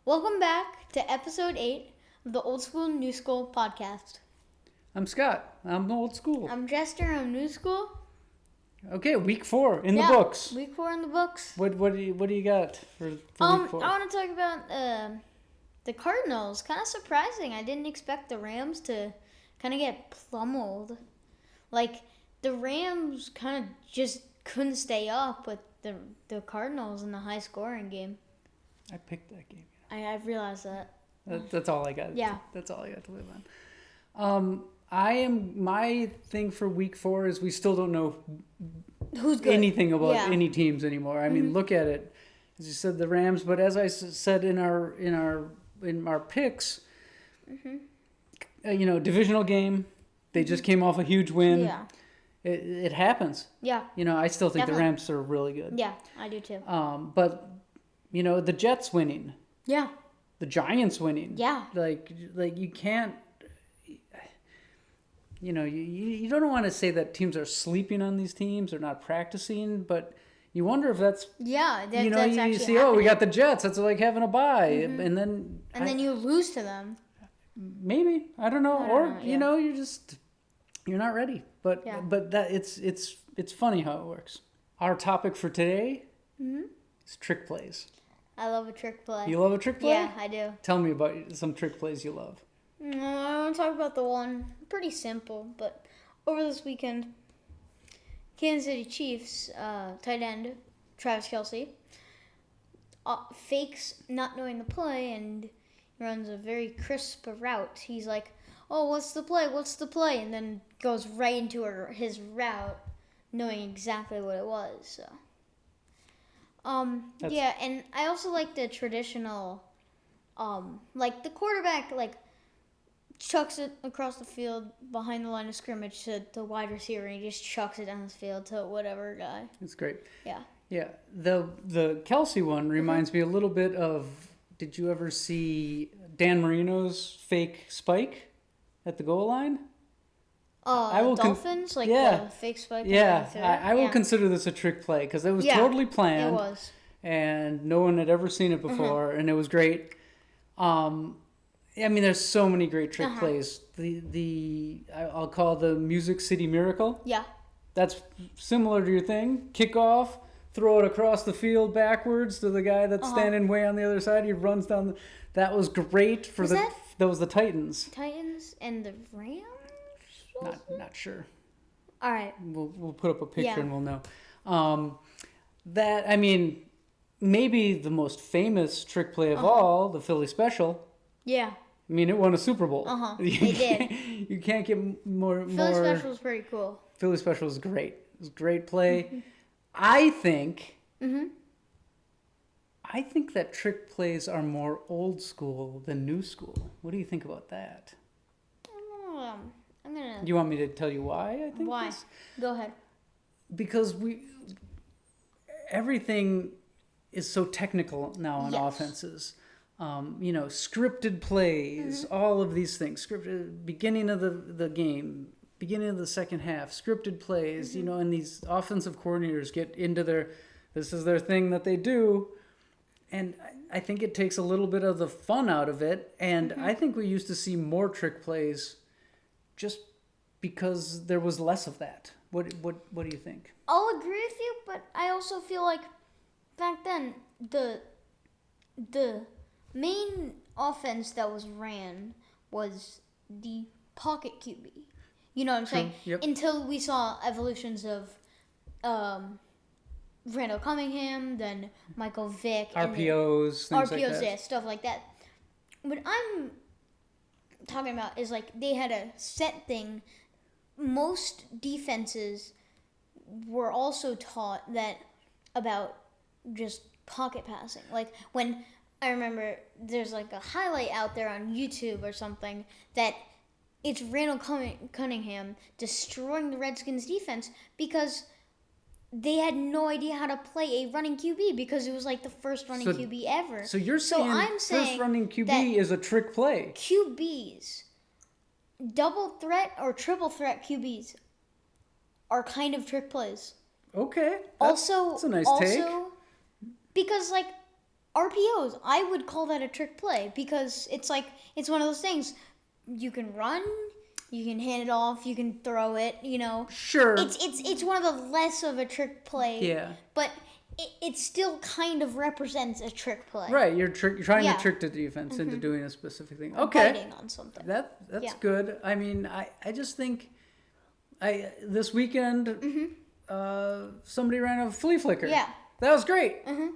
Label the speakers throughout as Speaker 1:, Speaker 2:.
Speaker 1: Welcome back to episode 8 of the Old School, New School podcast.
Speaker 2: I'm Scott. I'm old school.
Speaker 1: I'm Jester. I'm New School.
Speaker 2: Okay, week 4 in the books.
Speaker 1: Week 4 in the books.
Speaker 2: What do you got for week 4?
Speaker 1: I want to talk about the Cardinals. Kind of surprising. I didn't expect the Rams to kind of get pummeled. Like, the Rams kind of just couldn't stay up with the Cardinals in the high-scoring game.
Speaker 2: I picked that game.
Speaker 1: I realized that.
Speaker 2: That's all I got.
Speaker 1: Yeah.
Speaker 2: That's all I got to live on. My thing for week 4 is we still don't know
Speaker 1: who's good.
Speaker 2: Anything about any teams anymore. I mean, look at it. As you said, the Rams, but as I said in our picks, divisional game, they just came off a huge win.
Speaker 1: Yeah.
Speaker 2: It happens.
Speaker 1: Yeah.
Speaker 2: I still think
Speaker 1: Definitely.
Speaker 2: the Rams are really good.
Speaker 1: Yeah, I do too.
Speaker 2: But the Jets winning.
Speaker 1: Yeah.
Speaker 2: The Giants winning.
Speaker 1: Yeah.
Speaker 2: Like you can't. You don't want to say that teams are sleeping on these teams or not practicing, but you wonder if that's
Speaker 1: that's
Speaker 2: you
Speaker 1: actually
Speaker 2: see,
Speaker 1: happening.
Speaker 2: we got the Jets. That's like having a bye, and then
Speaker 1: you lose to them.
Speaker 2: maybe I don't know, you're not ready. But
Speaker 1: Yeah.
Speaker 2: but that it's funny how it works. Our topic for today is trick plays.
Speaker 1: I love a trick play.
Speaker 2: You love a trick play?
Speaker 1: Yeah, I do.
Speaker 2: Tell me about some trick plays you love.
Speaker 1: I want to talk about the one, pretty simple, but over this weekend, Kansas City Chiefs tight end Travis Kelce fakes not knowing the play and runs a very crisp route. He's like, "Oh, what's the play? What's the play?" And then goes right into his route, knowing exactly what it was. So, and I also like the traditional, like the quarterback chucks it across the field behind the line of scrimmage to the wide receiver, and he just chucks it down the field to whatever guy.
Speaker 2: It's great.
Speaker 1: Yeah.
Speaker 2: Yeah. The Kelce one reminds me a little bit of, did you ever see Dan Marino's fake spike at the goal line?
Speaker 1: Dolphins? The fake spike?
Speaker 2: Yeah. I will consider this a trick play because it was totally planned.
Speaker 1: It was.
Speaker 2: And no one had ever seen it before, and it was great. There's so many great trick plays. I'll call the Music City Miracle.
Speaker 1: Yeah.
Speaker 2: That's similar to your thing. Kick off, throw it across the field backwards to the guy that's standing way on the other side. He runs down. That was great for that was the Titans.
Speaker 1: Titans and the Rams.
Speaker 2: Not sure.
Speaker 1: All right.
Speaker 2: We'll put up a picture and we'll know. Maybe the most famous trick play of all, the Philly Special.
Speaker 1: Yeah.
Speaker 2: It won a Super Bowl.
Speaker 1: It did.
Speaker 2: You can't get more.
Speaker 1: Philly Special was pretty cool.
Speaker 2: Philly Special was great. It was a great play. I think that trick plays are more old school than new school. What do you think about that?
Speaker 1: I'm gonna.
Speaker 2: You want me to tell you why? I think
Speaker 1: why? Go ahead.
Speaker 2: Because everything is so technical now on offenses. Scripted plays, all of these things. Scripted beginning of the game, beginning of the second half, scripted plays. And these offensive coordinators get into this is their thing that they do, and I think it takes a little bit of the fun out of it. And I think we used to see more trick plays, just because there was less of that. What do you think?
Speaker 1: I'll agree with you, but I also feel like back then the main offense that was ran was the pocket QB. You know what I'm saying?
Speaker 2: Yep.
Speaker 1: Until we saw evolutions of Randall Cunningham, then Michael Vick.
Speaker 2: RPOs, things like that.
Speaker 1: Yeah, stuff like that. What I'm talking about is they had a set thing. Most defenses were also taught that about just pocket passing. When I remember there's a highlight out there on YouTube or something that it's Randall Cunningham destroying the Redskins defense because they had no idea how to play a running QB because it was the first running QB ever.
Speaker 2: So you're saying first running QB is a trick play.
Speaker 1: QBs, double threat or triple threat QBs are kind of trick plays.
Speaker 2: Okay.
Speaker 1: That's
Speaker 2: a nice take.
Speaker 1: Because RPOs, I would call that a trick play because it's like it's one of those things. You can run, you can hand it off, you can throw it.
Speaker 2: Sure.
Speaker 1: It's one of the less of a trick play.
Speaker 2: Yeah.
Speaker 1: But it still kind of represents a trick play.
Speaker 2: Right, you're trying
Speaker 1: Yeah.
Speaker 2: to trick the defense into doing a specific thing.
Speaker 1: Or
Speaker 2: Okay.
Speaker 1: biting on something.
Speaker 2: That's
Speaker 1: Yeah.
Speaker 2: good. I mean, I just think this weekend somebody ran a flea flicker.
Speaker 1: Yeah.
Speaker 2: That was great.
Speaker 1: Mhm.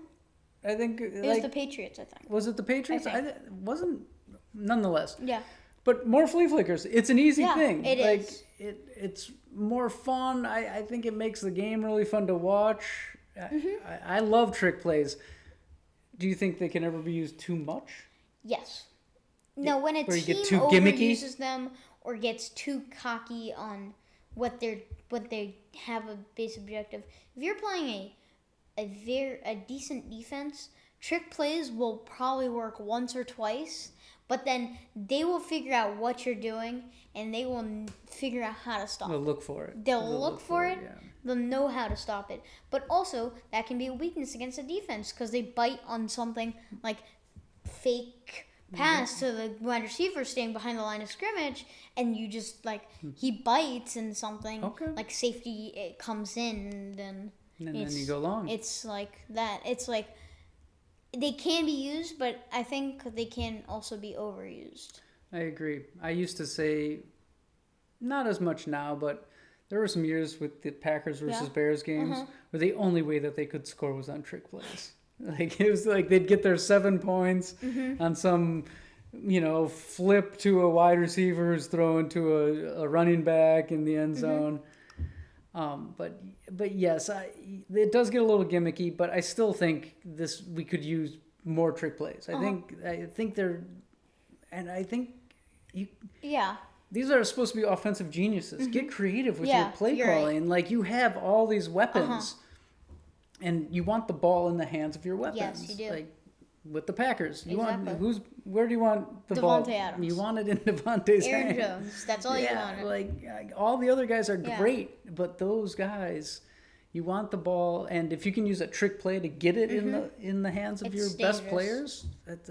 Speaker 2: I think
Speaker 1: It was the Patriots, I think.
Speaker 2: was it the Patriots?
Speaker 1: I think.
Speaker 2: Wasn't nonetheless.
Speaker 1: Yeah.
Speaker 2: But more flea flickers. It's an easy
Speaker 1: Yeah,
Speaker 2: thing.
Speaker 1: it
Speaker 2: like,
Speaker 1: is.
Speaker 2: It's more fun. I think it makes the game really fun to watch.
Speaker 1: Mm-hmm.
Speaker 2: I love trick plays. Do you think they can ever be used too much?
Speaker 1: Yes. No, when a
Speaker 2: Where you
Speaker 1: team
Speaker 2: get too gimmicky?
Speaker 1: overuses them or gets too cocky on what they have a base objective. If you're playing a decent defense, trick plays will probably work once or twice, but then they will figure out what you're doing and they will figure out how to stop
Speaker 2: They'll
Speaker 1: it.
Speaker 2: look for it.
Speaker 1: They'll look for it.
Speaker 2: Yeah.
Speaker 1: They'll know how to stop it. But also, that can be a weakness against a defense because they bite on something like fake pass to the wide receiver staying behind the line of scrimmage, and you just he bites and something
Speaker 2: Okay.
Speaker 1: like safety it comes in, and then
Speaker 2: And then you go long.
Speaker 1: It's like that. It's like they can be used, but I think they can also be overused.
Speaker 2: I agree. I used to say, not as much now, but there were some years with the Packers versus
Speaker 1: Yeah.
Speaker 2: Bears games where the only way that they could score was on trick plays. Like it was like they'd get their 7 points on some, flip to a wide receiver who's throwing to a running back in the end zone. But yes, it does get a little gimmicky, but I still think we could use more trick plays. I think they're, and I think
Speaker 1: Yeah.
Speaker 2: these are supposed to be offensive geniuses. Get creative with
Speaker 1: Yeah,
Speaker 2: your play
Speaker 1: you're right.
Speaker 2: calling. Like you have all these weapons, and you want the ball in the hands of your weapons.
Speaker 1: Yes, you do.
Speaker 2: Like with the Packers, you
Speaker 1: Exactly.
Speaker 2: want where do you want the ball?
Speaker 1: Devontae Adams.
Speaker 2: You want it in Devontae's
Speaker 1: Aaron
Speaker 2: hands.
Speaker 1: Jones. That's all you want.
Speaker 2: Like all the other guys are
Speaker 1: Yeah.
Speaker 2: great, but those guys, you want the ball, and if you can use a trick play to get it in the hands of
Speaker 1: It's
Speaker 2: your best
Speaker 1: dangerous.
Speaker 2: players, that's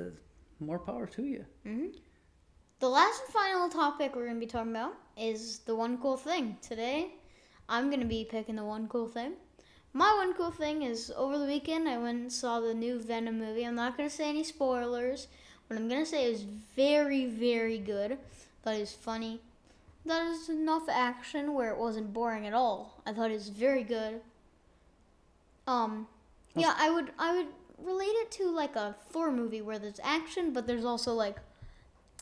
Speaker 2: more power to you.
Speaker 1: The last and final topic we're going to be talking about is the one cool thing. Today, I'm going to be picking the one cool thing. My one cool thing is over the weekend, I went and saw the new Venom movie. I'm not going to say any spoilers. What I'm going to say is very, very good. Thought it was funny. Thought it was enough action where it wasn't boring at all. I thought it was very good. Yeah, I would relate it to like a Thor movie where there's action, but there's also like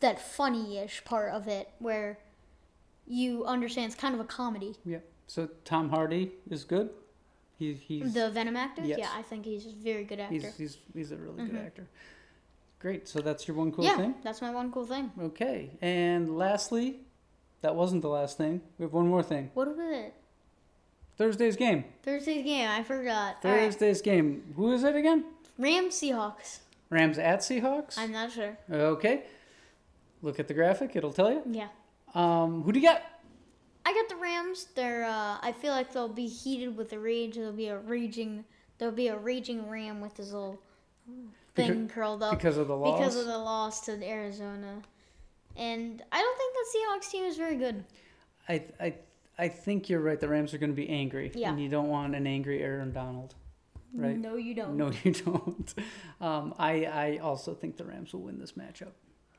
Speaker 1: that funny-ish part of it where you understand it's kind of a comedy.
Speaker 2: Yeah. So Tom Hardy is good. He's
Speaker 1: The Venom actor?
Speaker 2: Yes.
Speaker 1: Yeah, I think he's a very good actor.
Speaker 2: he's a really good actor. Great. So that's your one cool
Speaker 1: yeah,
Speaker 2: thing.
Speaker 1: that's my one cool thing.
Speaker 2: Okay. And lastly, that wasn't the last thing. We have one more thing.
Speaker 1: What was it?
Speaker 2: Thursday's game.
Speaker 1: Thursday's game. I forgot. All right.
Speaker 2: Thursday's game. Who is it again?
Speaker 1: Rams Seahawks.
Speaker 2: Rams at Seahawks.
Speaker 1: I'm not sure.
Speaker 2: Okay. Look at the graphic. It'll tell you.
Speaker 1: Yeah.
Speaker 2: Who do you got?
Speaker 1: I got the Rams. They're. I feel like they'll be heated with the rage. There'll be a raging Ram with his little thing curled up
Speaker 2: Because of the loss.
Speaker 1: because of the loss to Arizona. And I don't think the Seahawks team is very good.
Speaker 2: I think you're right. The Rams are going to be angry.
Speaker 1: Yeah.
Speaker 2: And you don't want an angry Aaron Donald. Right?
Speaker 1: No, you don't.
Speaker 2: No, you don't. I also think the Rams will win this matchup.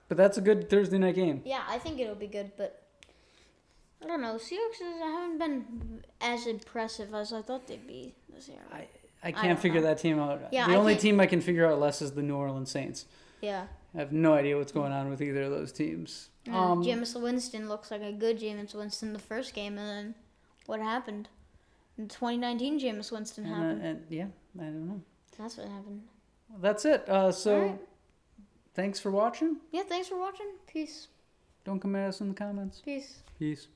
Speaker 2: But that's a good Thursday night game.
Speaker 1: Yeah, I think it'll be good, but I don't know. Seahawks haven't been as impressive as I thought they'd be this year.
Speaker 2: I
Speaker 1: don't
Speaker 2: can't figure
Speaker 1: know.
Speaker 2: that team out.
Speaker 1: Yeah,
Speaker 2: the
Speaker 1: I
Speaker 2: only
Speaker 1: can't-
Speaker 2: team I can figure out less is the New Orleans Saints.
Speaker 1: Yeah.
Speaker 2: I have no idea what's going on with either of those teams.
Speaker 1: Jameis Winston looks like a good Jameis Winston the first game, and then what happened? In 2019, Jameis Winston happened.
Speaker 2: and yeah, I don't know.
Speaker 1: That's what happened.
Speaker 2: Well, that's it. So,
Speaker 1: All right.
Speaker 2: thanks for watching.
Speaker 1: Yeah, thanks for watching. Peace.
Speaker 2: Don't come at us in the comments.
Speaker 1: Peace.
Speaker 2: Peace.